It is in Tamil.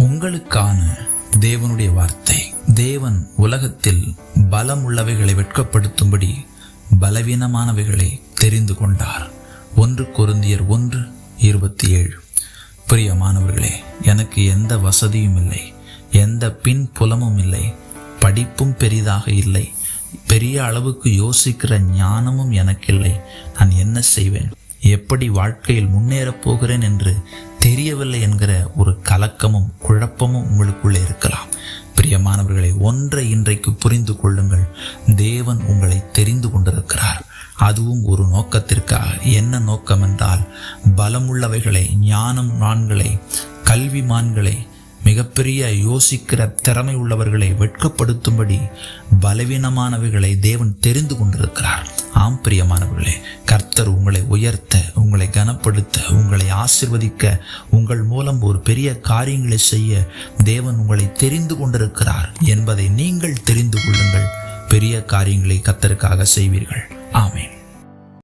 உங்களுக்கான தேவனுடைய வார்த்தை. தேவன் உலகத்தில் பலம் உள்ளவைகளை வெட்கப்படுத்தும்படி பலவீனமானவைகளை தெரிந்து கொண்டார். 1 கொரிந்தியர் 1:27. பிரியமானவர்களே, எனக்கு எந்த வசதியும் இல்லை, எந்த பின் புலமும் இல்லை, படிப்பும் பெரிதாக இல்லை, பெரிய அளவுக்கு யோசிக்கிற ஞானமும் எனக்கு இல்லை. நான் என்ன செய்வேன், எப்படி வாழ்க்கையில் முன்னேறப் போகிறேன் என்று தெரியவில்லை என்கிற ஒரு கலக்கமும் குழப்பமும் உங்களுக்குள்ளே இருக்கலாம். பிரியமானவர்களை, ஒன்றை இன்றைக்கு புரிந்து கொள்ளுங்கள். தேவன் உங்களை தெரிந்து கொண்டிருக்கிறார். அதுவும் ஒரு நோக்கத்திற்காக. என்ன நோக்கம் என்றால், பலமுள்ளவைகளை, ஞானமான்களை, கல்விமான்களை, மிகப்பெரிய யோசிக்கிற திறமை உள்ளவர்களை வெட்கப்படுத்தும்படி பலவீனமானவைகளை தேவன் தெரிந்து கொண்டிருக்கிறார். ஆம் பிரியமானவர்களே, கர்த்தர் உங்களை உயர்த்த, உங்களை கனப்படுத்த, உங்களை ஆசீர்வதிக்க, உங்கள் மூலம் ஒரு பெரிய காரியங்களை செய்ய தேவன் உங்களை தெரிந்து கொண்டிருக்கிறார் என்பதை நீங்கள் தெரிந்து கொள்ளுங்கள். பெரிய காரியங்களை கர்த்தருக்காக செய்வீர்கள். ஆமென்.